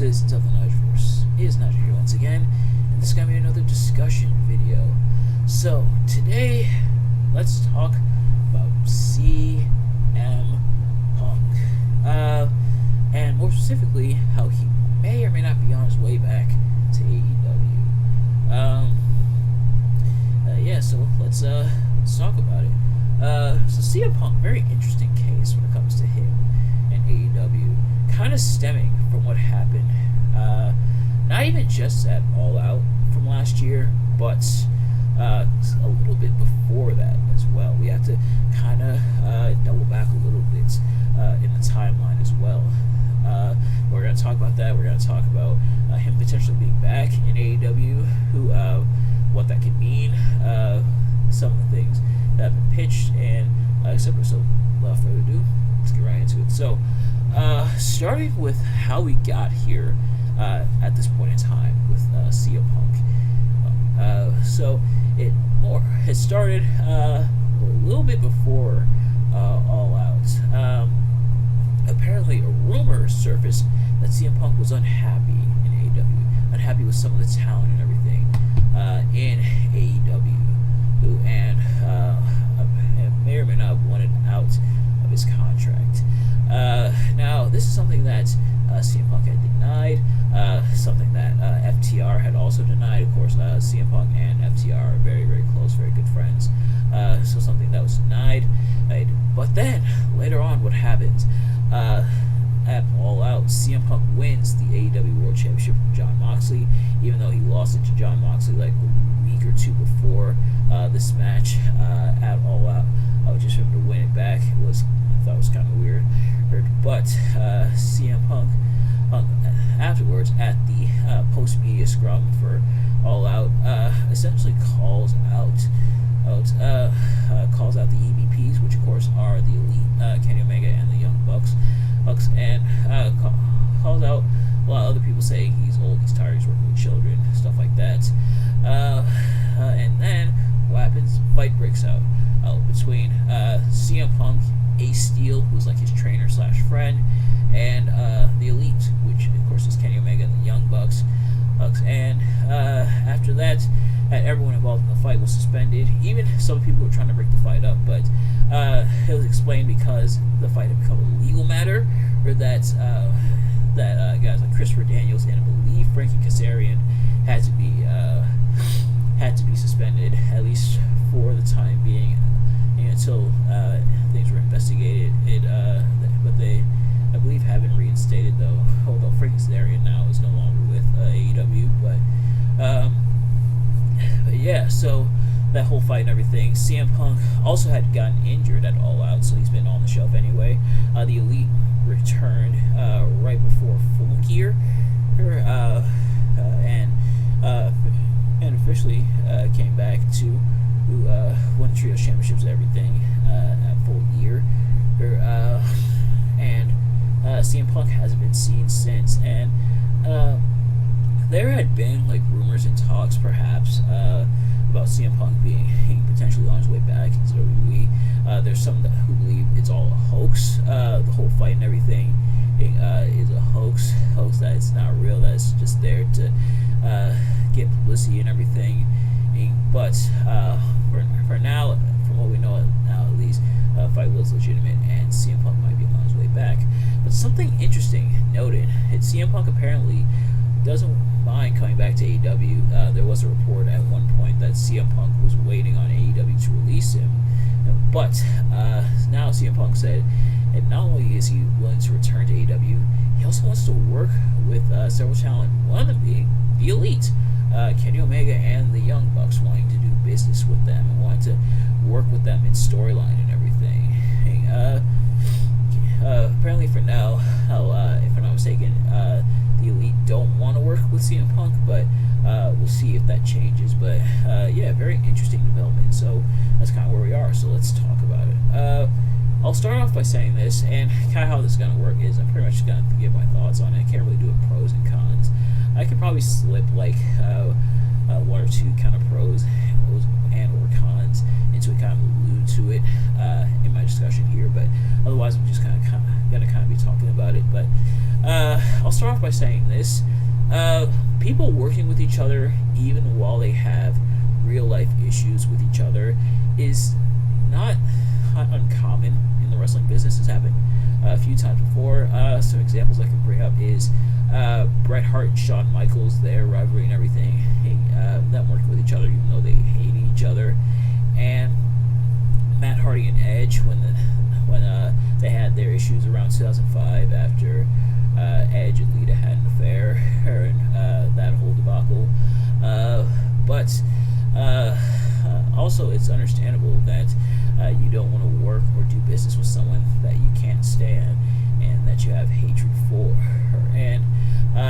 citizens of the Nigelverse. It is Nigel here once again, and this is going to be another discussion video. So, today, let's talk about CM Punk. And more specifically, how he may or may not be on his way back to AEW. So let's talk about it. So CM Punk, very interesting case when it comes to him and AEW, kind of stemming from what happened, not even just at All Out from last year, but a little bit before that as well. We have to kind of double back a little bit in the timeline as well. We're going to talk about that. We're going to talk about him potentially being back in AEW, what that could mean, some of the things that have been pitched, and etc. So, without further ado, let's get right into it. So, starting with how we got here at this point in time with CM Punk. So, it had started a little bit before All Out. Apparently, a rumor surfaced that CM Punk was unhappy in AEW, unhappy with some of the talent and everything in AEW, and may or may not have wanted out of his contract. Now, this is something that CM Punk had denied, something that FTR had also denied. Of course, CM Punk and FTR are very, very close, very good friends. So something that was denied. But then, later on, what happens? At All Out, CM Punk wins the AEW World Championship from Jon Moxley, even though he lost it to Jon Moxley like a week or two before this match at All Out. Just for him to win it back, I thought it was kind of weird. But CM Punk afterwards at the post-media scrum for All Out essentially calls out the EVPs, which of course are the Elite, Kenny Omega and the Young Bucks, and calls out a lot of other people saying he's old, he's tired, he's working with children, stuff like that. And then what happens? Fight breaks out between CM Punk, Ace Steel, who's like his trainer / friend, and the Elite, which of course is Kenny Omega and the Young Bucks. And after that, everyone involved in the fight was suspended. Even some people were trying to break the fight up, but it was explained because the fight had become a legal matter, or that guys like Christopher Daniels and I believe Frankie Kazarian had to be suspended, at least for the time being, until things were investigated. But they, I believe, have been reinstated though. Although Frankie Kazarian now is no longer with AEW, but yeah. So that whole fight and everything. CM Punk also had gotten injured at All Out, so he's been on the shelf anyway. The Elite returned right before Full Gear, and officially came back to win the Trio Championships and everything at Full Gear. And CM Punk hasn't been seen since, and there had been like rumors and talks perhaps about CM Punk being potentially on his way back into WWE. There's some who believe it's all a hoax. The whole fight and everything is a hoax that it's not real, that it's just there to get publicity and everything. But for now, from what we know now at least, the fight was legitimate and CM Punk might be on his way back. But something interesting noted, CM Punk apparently doesn't mind coming back to AEW. There was a report at one point that CM Punk was waiting on AEW to release him, but now CM Punk said, and not only is he willing to return to AEW, he also wants to work with several talent, one of them being the Elite, Kenny Omega and the Young Bucks, wanting to do business with them and wanting to work with them in storyline and everything. Apparently for now, if I'm not mistaken, the Elite don't want to work with CM Punk, but we'll see if that changes. But yeah, very interesting development. So that's kind of where we are. So let's talk about it. I'll start off by saying this, and kind of how this is going to work is I'm pretty much going to give my thoughts on it. I can't really do a pros and cons. I could probably slip like one or two kind of pros and or cons into it, kind of allude to it in my discussion here, but otherwise I'm just going to be talking about it. But I'll start off by saying this. People working with each other, even while they have real life issues with each other, is not uncommon in the wrestling business. It's happened a few times before. Some examples I can bring up is Bret Hart and Shawn Michaels, their rivalry and everything, them working with each other even though they hated each other, and Matt Hardy and Edge when they had their issues around 2005 after Edge and Lita had an affair and that whole debacle. But also it's understandable that you don't want to work or do business with someone that you can't stand and that you have hatred for. And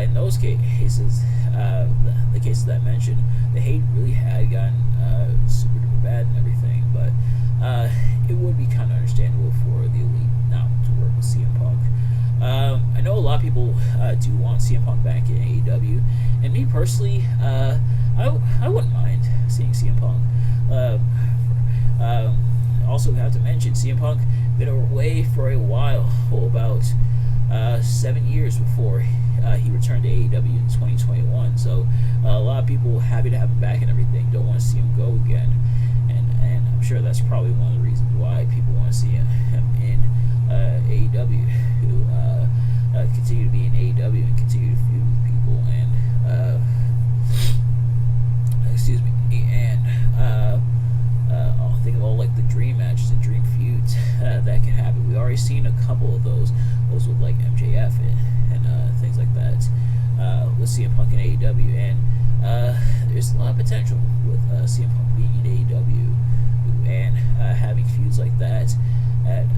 in those cases, the cases that I mentioned, the hate really had gotten super duper bad and everything, but it would be kind of understandable for the Elite not to work with CM Punk. I know a lot of people do want CM Punk back in AEW, and me personally, I wouldn't mind seeing CM Punk. Also have to mention, CM Punk been away for a while, about 7 years before he returned to AEW in 2021. So a lot of people happy to have him back and everything, don't want to see him go again, and I'm sure that's probably one of the reasons why people want to see him in AEW, who continue to be in AEW and continue to feud with people, and excuse me, and I'll think of all like the dream matches and dream feuds that can happen. We've already seen a couple of those with like MJF and things like that. With CM Punk in AEW, and there's a lot of potential with CM Punk being in AEW and having feuds like that and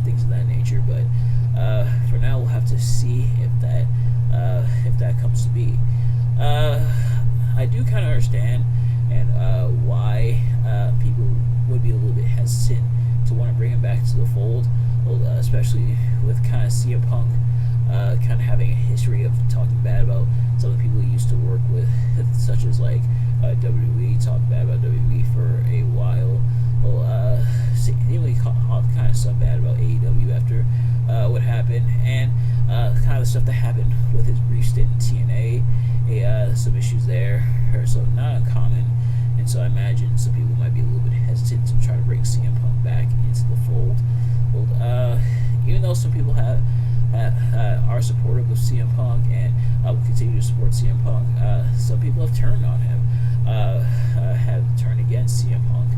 things of that nature. But for now, we'll have to see if that comes to be. I do kind of understand and why people would be a little bit hesitant to want to bring him back to the fold, especially with kind of CM Punk kind of having a history of talking bad about some of the people he used to work with, such as like WWE, talked bad about WWE for a while. Seemingly kind of stuff bad about AEW after what happened, and kind of the stuff that happened with his brief stint in TNA, some issues there, so not uncommon. And so I imagine some people might be a little bit hesitant to try to bring CM Punk back into the fold. Even though some people are supportive of CM Punk and will continue to support CM Punk, some people have turned on him, have turned against CM Punk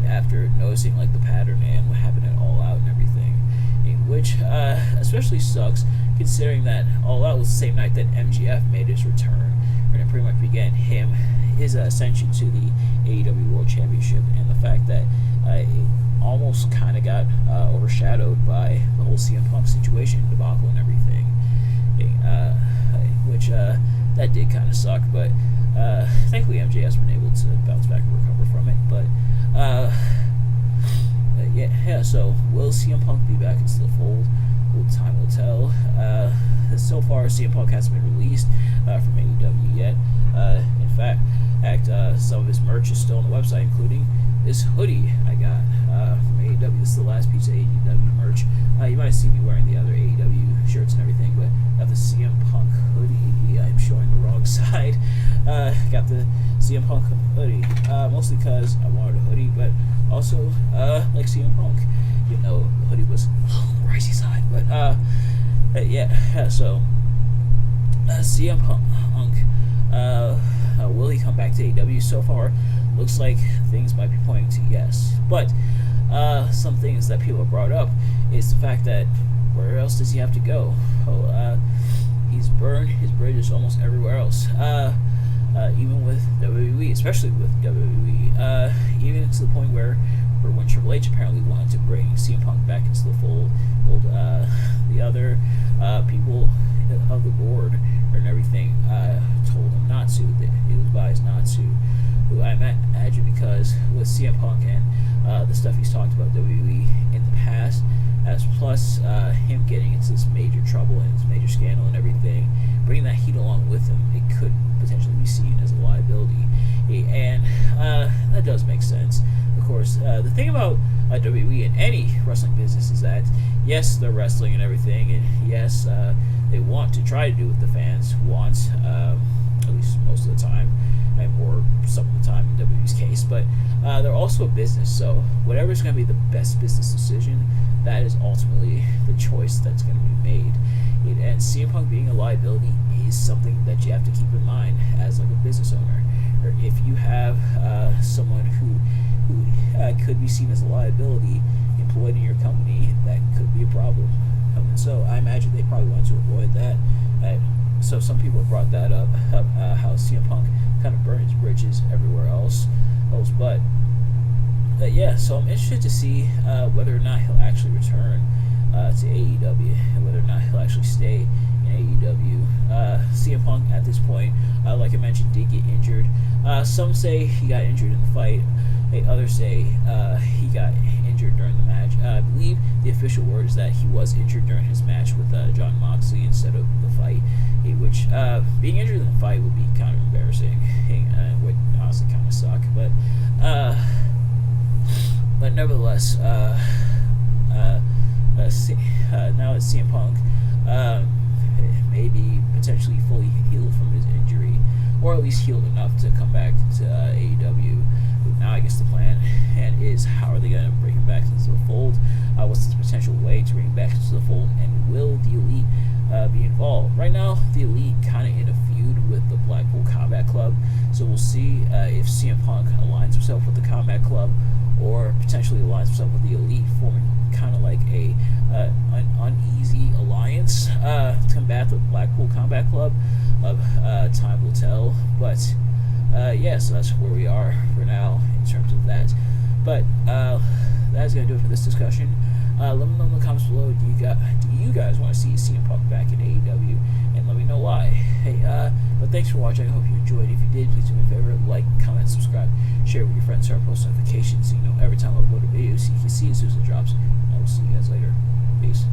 after noticing like the pattern and what happened at All Out and everything, which especially sucks considering that All Out was the same night that MJF made his return, and it pretty much began his ascension to the AEW World Championship, and the fact that it almost kind of got overshadowed by the whole CM Punk situation, debacle and everything, which that did kind of suck, but thankfully MJF's been able to bounce back and recover from it. But yeah, so will CM Punk be back into the fold? Well, time will tell. So far, CM Punk hasn't been released from AEW yet. In fact, some of his merch is still on the website, including this hoodie I got from AEW. This is the last piece of AEW merch. You might see me wearing the other AEW shirts and everything, but I have the CM Punk hoodie. I'm showing the wrong side. Got the CM Punk hoodie, mostly because I wanted a hoodie, but also like CM Punk, even though the hoodie was pricey side. But yeah, so CM Punk, will he come back to AEW? So far, looks like things might be pointing to yes. But some things that people have brought up is the fact that where else does he have to go? He's burned his bridges almost everywhere else. Even with WWE, especially with WWE, even to the point where when Triple H apparently wanted to bring CM Punk back into the fold, the other people of the board and everything told him not to. He was advised not to. I imagine because with CM Punk and the stuff he's talked about WWE in the past, as plus him getting into this major trouble and this major scandal and everything, bringing that heat along with him, it could potentially be seen as a liability. And that does make sense. Of course, the thing about WWE and any wrestling business is that, yes, they're wrestling and everything, and yes, they want to try to do what the fans want, at least most of the time, or some of the time in WWE's case, but they're also a business, so whatever's going to be the best business decision, that is ultimately the choice that's going to be made. And CM Punk being a liability is something that you have to keep in mind as like a business owner. Or if you have someone who could be seen as a liability employed in your company, that could be a problem. So I imagine they probably want to avoid that. So some people have brought that up, how CM Punk kind of burned his bridges everywhere else. But yeah, so I'm interested to see whether or not he'll actually return to AEW and whether or not he'll actually stay in AEW. CM Punk at this point, like I mentioned, did get injured. Some say he got injured in the fight. Others say he got injured during the match. I believe the official word is that he was injured during his match with Jon Moxley instead of the fight, which being injured in the fight would be kind of embarrassing and would honestly kind of suck. But nevertheless, now that CM Punk maybe potentially fully healed from his injury, or at least healed enough to come back to AEW. Now I guess the plan is how are they going to bring him back into the fold? What's the potential way to bring him back into the fold? And will the Elite be involved? Right now, the Elite kind of in a feud with the Blackpool Combat Club. So we'll see if CM Punk aligns himself with the Combat Club or potentially aligns himself with the Elite, forming kind of like an uneasy alliance to combat the Blackpool Combat Club. Time will tell, but yeah, so that's where we are for now in terms of that. But that's gonna do it for this discussion. Let me know in the comments below. Do you guys want to see CM Punk back in AEW? And let me know why. Hey, but thanks for watching. I hope you enjoyed. If you did, please do me a favor: like, comment, subscribe, share with your friends, turn on post notifications so you know every time I upload a video, so you can see as soon as it drops. I will see you guys later. Peace.